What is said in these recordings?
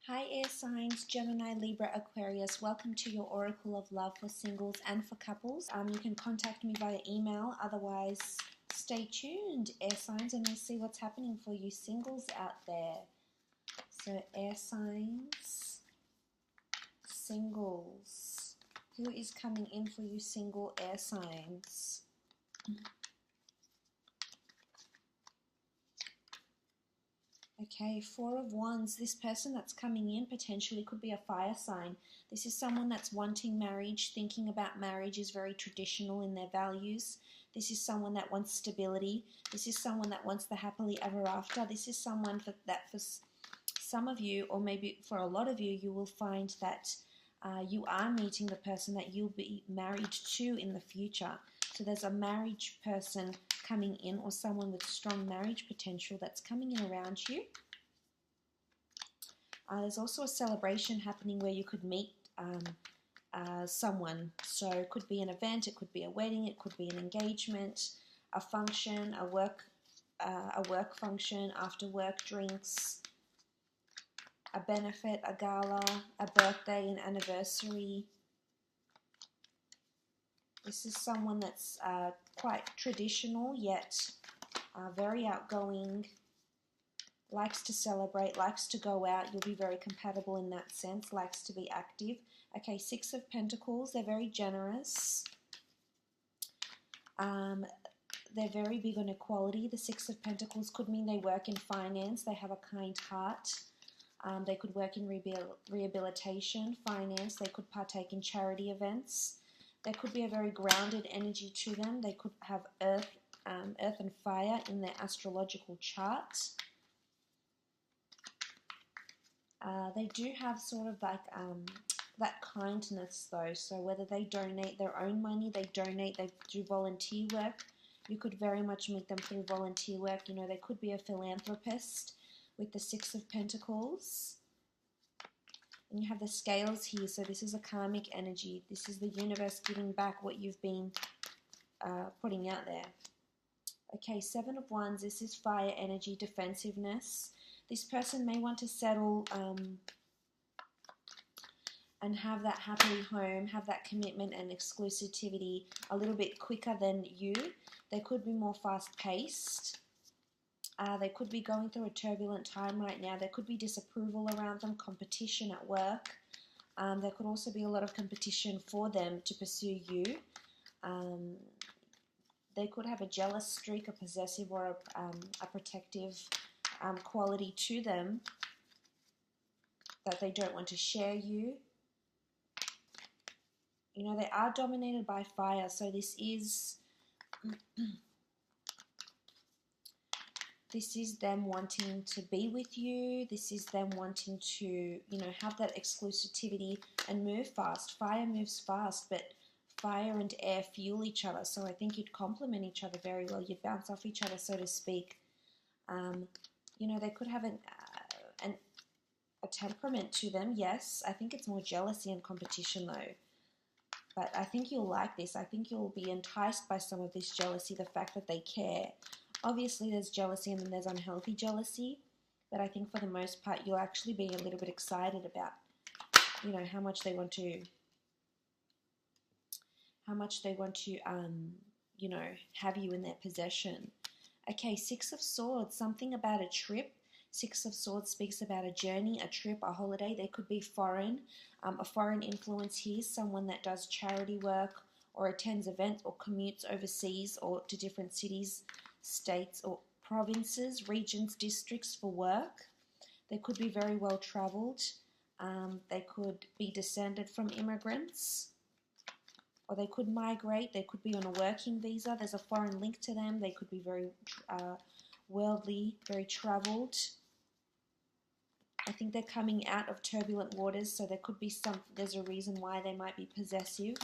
Hi air signs, Gemini, Libra, Aquarius. Welcome to your Oracle of Love for singles and for couples. You can contact me via email. Otherwise, stay tuned, air signs, and we'll see what's happening for you singles out there. So air signs, singles. Who is coming in for you single air signs? Okay, Four of Wands. This person that's coming in potentially could be a fire sign. This is someone that's wanting marriage, thinking about marriage, is very traditional in their values. This is someone that wants stability. This is someone that wants the happily ever after. This is someone that for some of you, or maybe for a lot of you, you will find that you are meeting the person that you'll be married to in the future. So there's a marriage person coming in, or someone with strong marriage potential that's coming in around you. There's also a celebration happening where you could meet someone. So it could be an event, it could be a wedding, it could be an engagement, a function, a work function, after work drinks, a benefit, a gala, a birthday, an anniversary. This is someone that's quite traditional, yet very outgoing, likes to celebrate, likes to go out. You'll be very compatible in that sense, likes to be active. Okay, Six of Pentacles. They're very generous. They're very big on equality. The Six of Pentacles could mean they work in finance. They have a kind heart. They could work in rehabilitation, finance. They could partake in charity events. There could be a very grounded energy to them. They could have earth and fire in their astrological chart. They do have sort of like that kindness though. So whether they donate their own money, they do volunteer work. You could very much meet them through volunteer work. You know, they could be a philanthropist with the Six of Pentacles. And you have the scales here, so this is a karmic energy. This is the universe giving back what you've been putting out there. Okay, Seven of Wands. This is fire energy, defensiveness. This person may want to settle and have that happily home, have that commitment and exclusivity a little bit quicker than you. They could be more fast-paced. They could be going through a turbulent time right now. There could be disapproval around them, competition at work. There could also be a lot of competition for them to pursue you. They could have a jealous streak, a possessive, or a protective quality to them that they don't want to share you. You know, they are dominated by fire, so this is... This is them wanting to be with you. This is them wanting to, you know, have that exclusivity and move fast. Fire moves fast, but fire and air fuel each other. So I think you'd complement each other very well. You'd bounce off each other, so to speak. You know, they could have a temperament to them, yes. I think it's more jealousy and competition, though. But I think you'll like this. I think you'll be enticed by some of this jealousy, the fact that they care. Obviously, there's jealousy and then there's unhealthy jealousy, but I think for the most part, you'll actually be a little bit excited about, you know, how much they want to, you know, have you in their possession. Okay, Six of Swords, something about a trip. Six of Swords speaks about a journey, a trip, a holiday. They could be foreign, a foreign influence here, someone that does charity work or attends events or commutes overseas or to different cities, states or provinces, regions, districts for work. They could be very well travelled. They could be descended from immigrants, or they could migrate. They could be on a working visa. There's a foreign link to them. They could be very worldly, very travelled. I think they're coming out of turbulent waters, so there could be there's a reason why they might be possessive.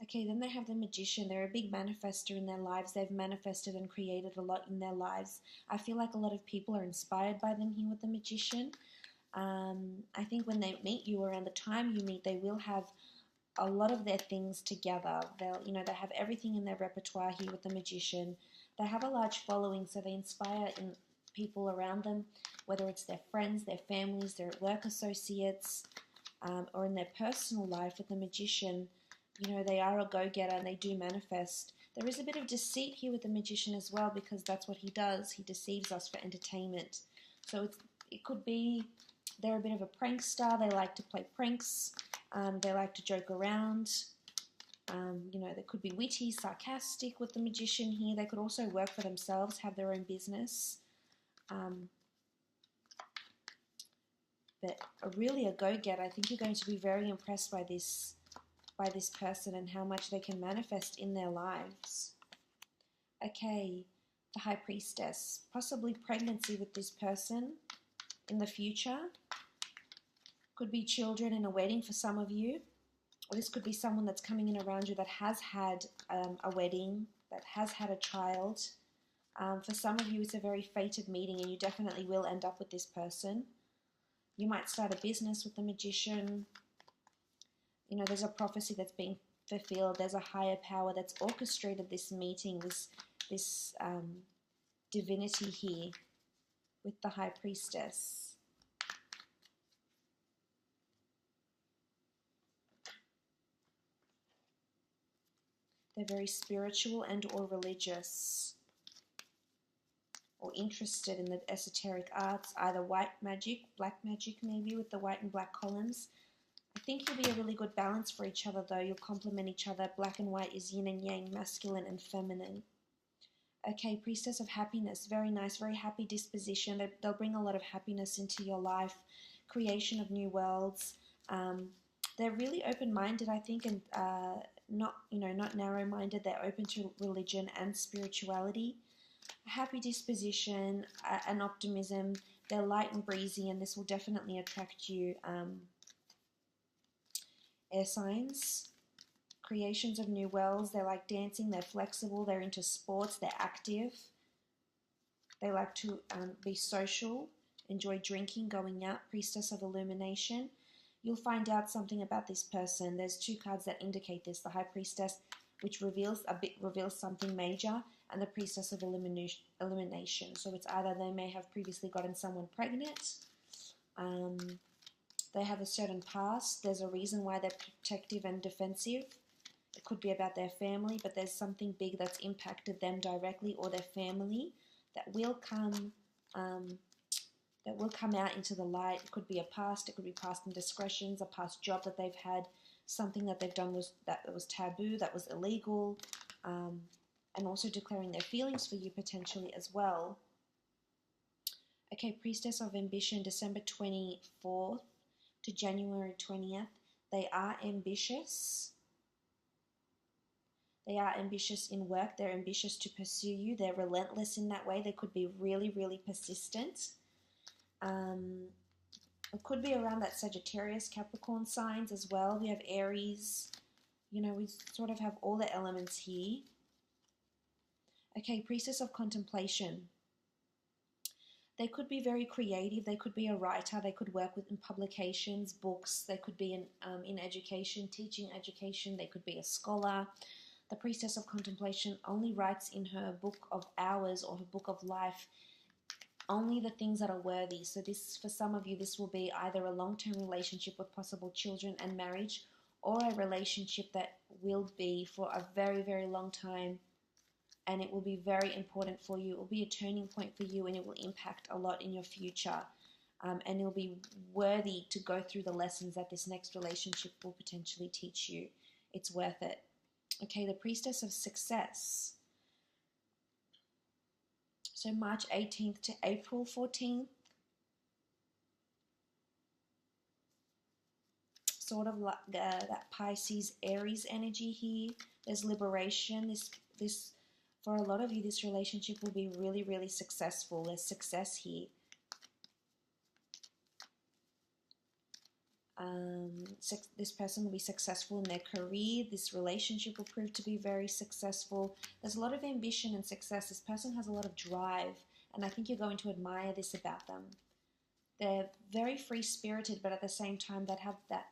Okay, then they have the Magician. They're a big manifester in their lives. They've manifested and created a lot in their lives. I feel like a lot of people are inspired by them here with the Magician. I think when they meet you, around the time you meet, they will have a lot of their things together. They'll, you know, they have everything in their repertoire here with the Magician. They have a large following, so they inspire in people around them, whether it's their friends, their families, their work associates, or in their personal life. With the Magician, you know, they are a go-getter and they do manifest. There is a bit of deceit here with the Magician as well, because that's what he does. He deceives us for entertainment. So it could be they're a bit of a prankster. They like to play pranks. They like to joke around. You know, they could be witty, sarcastic with the Magician here. They could also work for themselves, have their own business. But really a go-getter. I think you're going to be very impressed by this person and how much they can manifest in their lives. Okay, the High Priestess. Possibly pregnancy with this person in the future. Could be children in a wedding for some of you. Or this could be someone that's coming in around you that has had a wedding, that has had a child. For some of you, it's a very fated meeting, and you definitely will end up with this person. You might start a business with the Magician. You know, there's a prophecy that's being fulfilled. There's a higher power that's orchestrated this meeting, this divinity here with the High Priestess. They're very spiritual and or religious, or interested in the esoteric arts, either white magic, black magic maybe, with the white and black columns. I think you'll be a really good balance for each other though. You'll complement each other. Black and white is yin and yang, masculine and feminine. Okay, Priestess of Happiness. Very nice, very happy disposition. They'll bring a lot of happiness into your life. Creation of new worlds. They're really open-minded, I think, and not narrow-minded. They're open to religion and spirituality. A happy disposition, an optimism. They're light and breezy, and this will definitely attract you. Air signs. Creations of new worlds. They like dancing. They're flexible. They're into sports. They're active. They like to be social. Enjoy drinking, going out. Priestess of Illumination. You'll find out something about this person. There's two cards that indicate this. The High Priestess, which reveals something major, and the Priestess of Illumination. So it's either they may have previously gotten someone pregnant, they have a certain past, there's a reason why they're protective and defensive. It could be about their family, but there's something big that's impacted them directly or their family that will come out into the light. It could be a past, it could be past indiscretions, a past job that they've had, something that they've done that was taboo, that was illegal, and also declaring their feelings for you potentially as well. Okay, Priestess of Ambition, December 24th to January 20th. They are ambitious. They are ambitious in work. They're ambitious to pursue you. They're relentless in that way. They could be really, really persistent. It could be around that Sagittarius, Capricorn signs as well. We have Aries. You know, we sort of have all the elements here. Okay, Priestess of Contemplation. They could be very creative. They could be a writer. They could work in publications, books. They could be in education, teaching education. They could be a scholar. The Priestess of Contemplation only writes in her book of hours or her book of life only the things that are worthy. So this, for some of you, this will be either a long-term relationship with possible children and marriage, or a relationship that will be for a very, very long time, and it will be very important for you. It will be a turning point for you, and it will impact a lot in your future. And it'll be worthy to go through the lessons that this next relationship will potentially teach you. It's worth it. Okay, the Priestess of Success. So March 18th to April 14th. Sort of like that Pisces, Aries energy here. There's liberation. This for a lot of you, this relationship will be really, really successful. There's success here. This person will be successful in their career. This relationship will prove to be very successful. There's a lot of ambition and success. This person has a lot of drive, and I think you're going to admire this about them. They're very free-spirited, but at the same time, that have that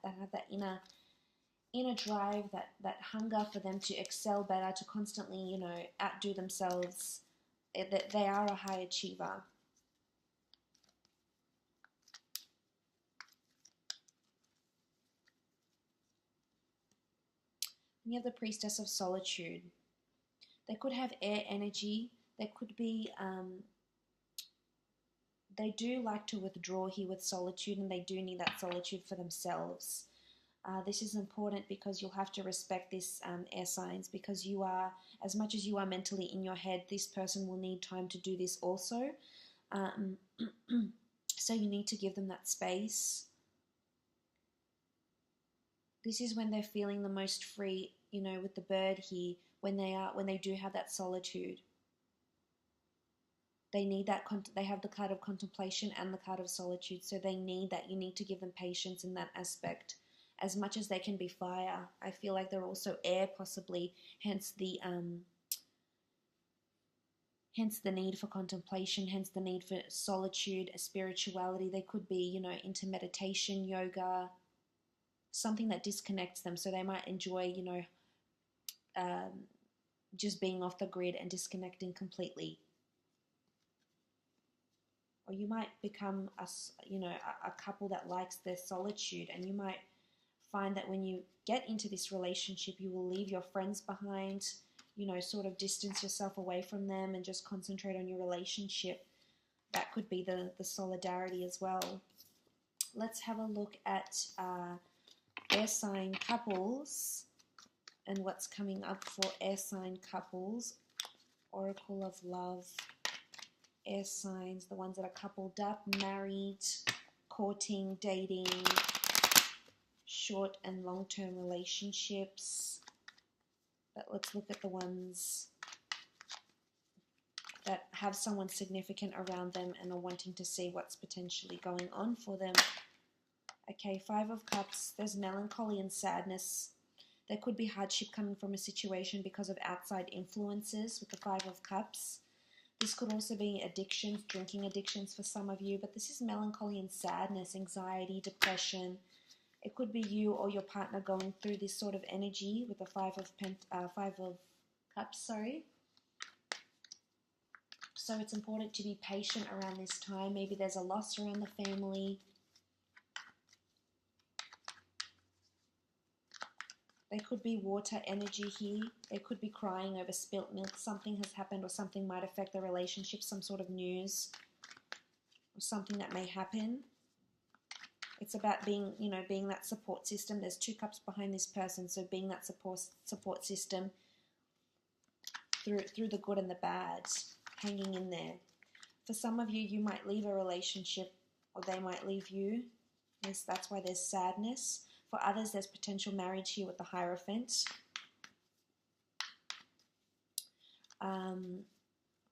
inner drive, that hunger for them to excel better, to constantly, outdo themselves. They are a high achiever. You have the Priestess of Solitude. They could have air energy. They could be, they do like to withdraw here with solitude, and they do need that solitude for themselves. This is important because you'll have to respect this, air signs, because you are, as much as you are mentally in your head, this person will need time to do this also. So you need to give them that space. This is when they're feeling the most free, you know, with the bird here, when they do have that solitude. They need that, they have the card of contemplation and the card of solitude, so they need that. You need to give them patience in that aspect. As much as they can be fire, I feel like they're also air, possibly, hence the need for contemplation, hence the need for solitude, spirituality. They could be, you know, into meditation, yoga, something that disconnects them, so they might enjoy, you know, just being off the grid and disconnecting completely. Or you might become a couple that likes their solitude, and you might find that when you get into this relationship, you will leave your friends behind, you know, sort of distance yourself away from them and just concentrate on your relationship. That could be the solidarity as well. Let's have a look at air sign couples and what's coming up for air sign couples. Oracle of Love. Air signs, the ones that are coupled up, married, courting, dating, short and long-term relationships. But let's look at the ones that have someone significant around them and are wanting to see what's potentially going on for them. Okay, Five of Cups. There's melancholy and sadness. There could be hardship coming from a situation because of outside influences with the Five of Cups. This could also be addictions, drinking addictions for some of you, but this is melancholy and sadness, anxiety, depression. It could be you or your partner going through this sort of energy with the Five of Cups, sorry. So it's important to be patient around this time. Maybe there's a loss around the family. There could be water energy here. They could be crying over spilt milk. Something has happened, or something might affect the relationship, some sort of news or something that may happen. It's about being, you know, being that support system. There's two cups behind this person, so being that support system through the good and the bad, hanging in there. For some of you, you might leave a relationship, or they might leave you. Yes, that's why there's sadness. For others, there's potential marriage here with the Hierophant.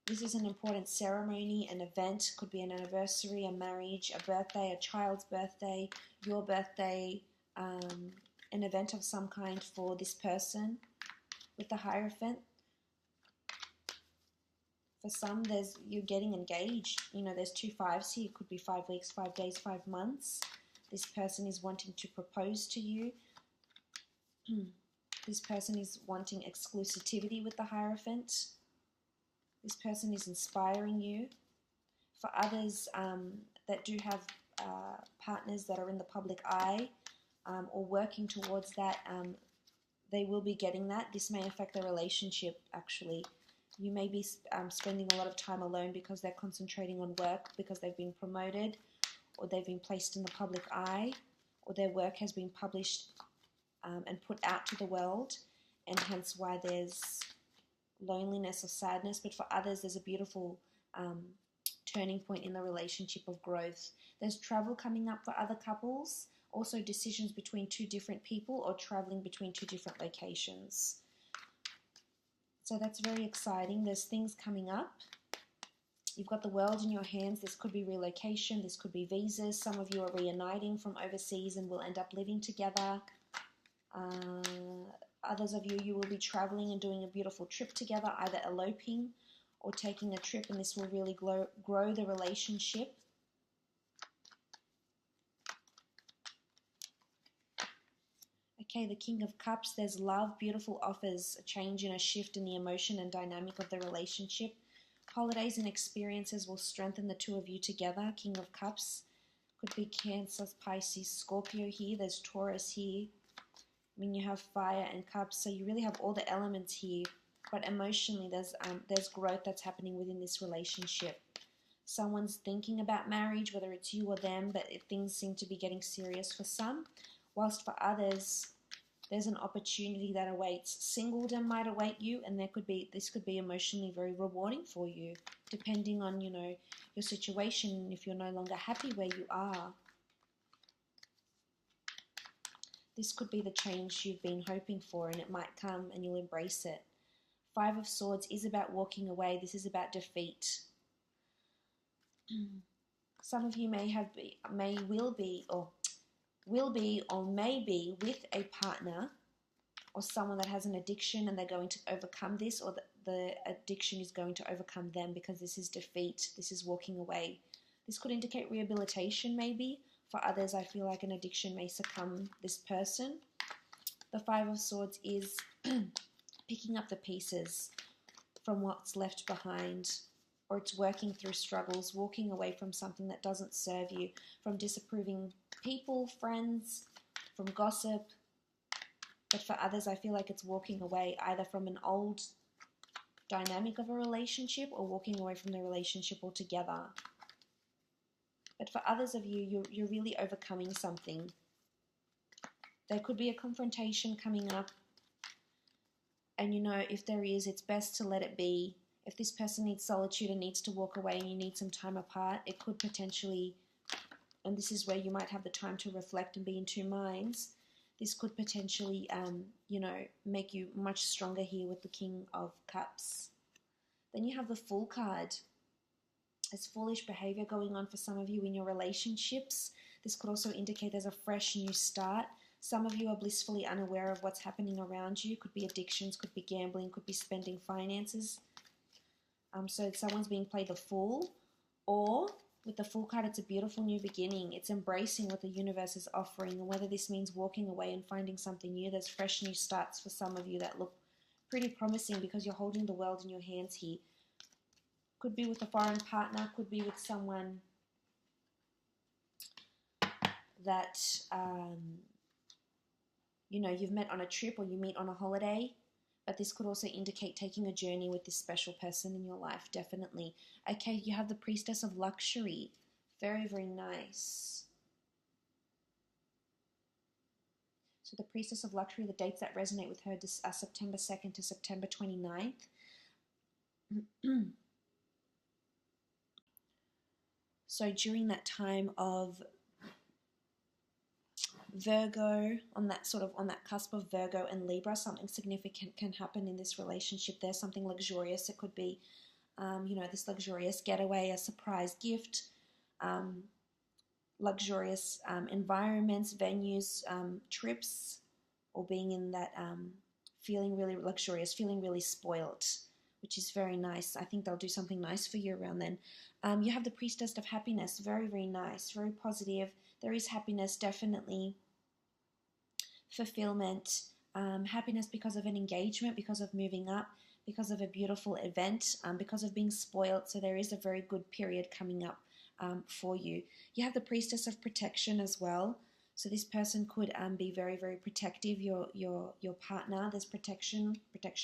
This is an important ceremony, an event. Could be an anniversary, a marriage, a birthday, a child's birthday, your birthday, an event of some kind for this person with the Hierophant. For some, you're getting engaged. You know, there's two fives here. It could be 5 weeks, 5 days, 5 months. This person is wanting to propose to you. This person is wanting exclusivity with the Hierophant. This person is inspiring you. For others that do have partners that are in the public eye or working towards that, they will be getting that. This may affect their relationship, actually. You may be spending a lot of time alone because they're concentrating on work, because they've been promoted, or they've been placed in the public eye, or their work has been published and put out to the world, and hence why there's loneliness or sadness. But for others, there's a beautiful turning point in the relationship of growth. There's travel coming up for other couples, also decisions between two different people, or traveling between two different locations. So that's very exciting. There's things coming up. You've got the world in your hands. This could be relocation. This could be visas. Some of you are reuniting from overseas and will end up living together. Others of you will be traveling and doing a beautiful trip together, either eloping or taking a trip, and this will really grow the relationship. Okay, the King of Cups, there's love, beautiful offers, a change and a shift in the emotion and dynamic of the relationship. Holidays and experiences will strengthen the two of you together. King of Cups. Could be Cancer, Pisces, Scorpio here. There's Taurus here. I mean, you have fire and cups, so you really have all the elements here. But emotionally, there's growth that's happening within this relationship. Someone's thinking about marriage, whether it's you or them, but things seem to be getting serious for some. Whilst for others, there's an opportunity that awaits. Singledom might await you, and this could be emotionally very rewarding for you, depending on, you know, your situation, if you're no longer happy where you are. This could be the change you've been hoping for, and it might come and you'll embrace it. Five of Swords is about walking away. This is about defeat. Some of you will be or may be with a partner or someone that has an addiction, and they're going to overcome this, or the addiction is going to overcome them, because this is defeat. This is walking away. This could indicate rehabilitation maybe. For others, I feel like an addiction may succumb this person. The Five of Swords is picking up the pieces from what's left behind, or it's working through struggles, walking away from something that doesn't serve you, from disapproving people, friends, from gossip. But for others, I feel like it's walking away either from an old dynamic of a relationship or walking away from the relationship altogether. But for others of you, you're really overcoming something. There could be a confrontation coming up. And you know, if there is, it's best to let it be. If this person needs solitude and needs to walk away and you need some time apart, it could potentially, and this is where you might have the time to reflect and be in two minds, this could potentially, you know, make you much stronger here with the King of Cups. Then you have the Fool card. There's foolish behavior going on for some of you in your relationships. This could also indicate there's a fresh new start. Some of you are blissfully unaware of what's happening around you. Could be addictions, could be gambling, could be spending finances. So someone's being played the fool. Or with the Fool card, it's a beautiful new beginning. It's embracing what the universe is offering. And whether this means walking away and finding something new, there's fresh new starts for some of you that look pretty promising, because you're holding the world in your hands here. Could be with a foreign partner, could be with someone that, you know, you've met on a trip or you meet on a holiday. But this could also indicate taking a journey with this special person in your life, definitely. Okay, you have the Priestess of Luxury. Very, very nice. So the Priestess of Luxury, the dates that resonate with her are September 2nd to September 29th. So during that time of Virgo, on that cusp of Virgo and Libra, something significant can happen in this relationship. There's something luxurious. It could be, you know, this luxurious getaway, a surprise gift, luxurious environments, venues, trips, or being in that feeling really luxurious, feeling really spoilt, which is very nice. I think they'll do something nice for you around then. You have the Priestess of Happiness. Very, very nice, very positive. There is happiness, definitely. Fulfillment. Happiness because of an engagement, because of moving up, because of a beautiful event, because of being spoiled. So there is a very good period coming up for you. You have the Priestess of Protection as well. So this person could be very, very protective. Your partner. There's protection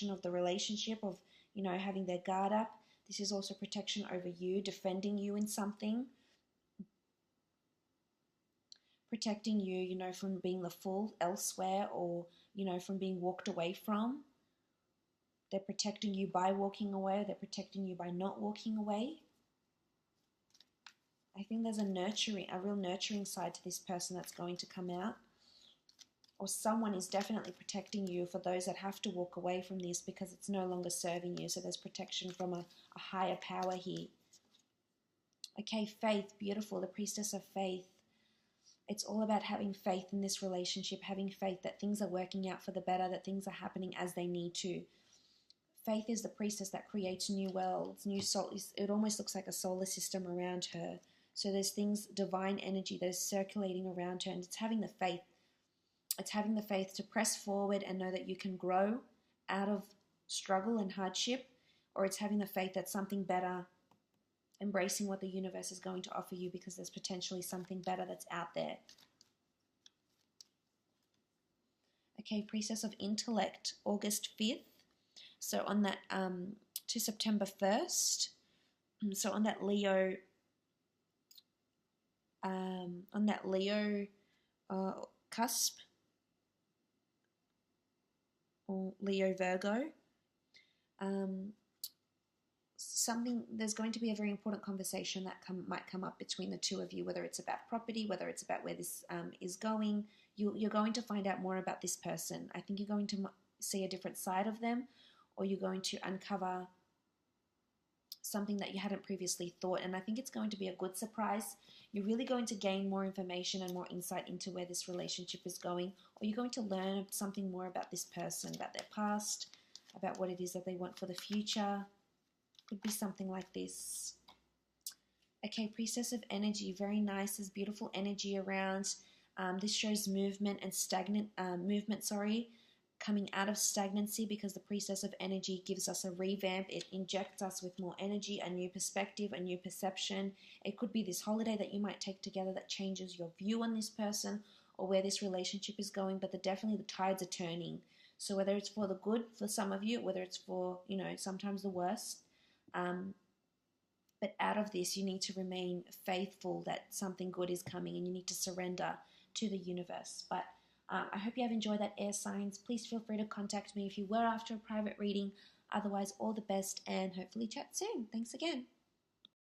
of the relationship, of, you know, having their guard up. This is also protection over you, defending you in something. Protecting you, you know, from being the fool elsewhere, or, you know, from being walked away from. They're protecting you by walking away. They're protecting you by not walking away. I think there's a real nurturing side to this person that's going to come out. Or someone is definitely protecting you for those that have to walk away from this because it's no longer serving you. So there's protection from a higher power here. Okay, faith, beautiful. The Priestess of Faith. It's all about having faith in this relationship, having faith that things are working out for the better, that things are happening as they need to. Faith is the priestess that creates new worlds, new soul. It almost looks like a solar system around her. So there's things, divine energy that is circulating around her, and it's having the faith. It's having the faith to press forward and know that you can grow out of struggle and hardship, or it's having the faith that something better, embracing what the universe is going to offer you, because there's potentially something better that's out there. Okay, Priestess of Intellect, August 5th. So on that, to September 1st. So on that Leo, cusp, or Leo Virgo, there's going to be a very important conversation that might come up between the two of you, whether it's about property, whether it's about where this is going. You're going to find out more about this person. I think you're going to see a different side of them, or you're going to uncover something that you hadn't previously thought, and I think it's going to be a good surprise. You're really going to gain more information and more insight into where this relationship is going, or you're going to learn something more about this person, about their past, about what it is that they want for the future. Could be something like this. Okay, Priestess of Energy, very nice. There's beautiful energy around. This shows movement and coming out of stagnancy, because the Priestess of Energy gives us a revamp. It injects us with more energy, a new perspective, a new perception. It could be this holiday that you might take together that changes your view on this person or where this relationship is going, but definitely the tides are turning. So whether it's for the good for some of you, whether it's for, sometimes the worst, but out of this, you need to remain faithful that something good is coming, and you need to surrender to the universe. But I hope you have enjoyed that, air signs. Please feel free to contact me if you were after a private reading. Otherwise, all the best, and hopefully chat soon. Thanks again.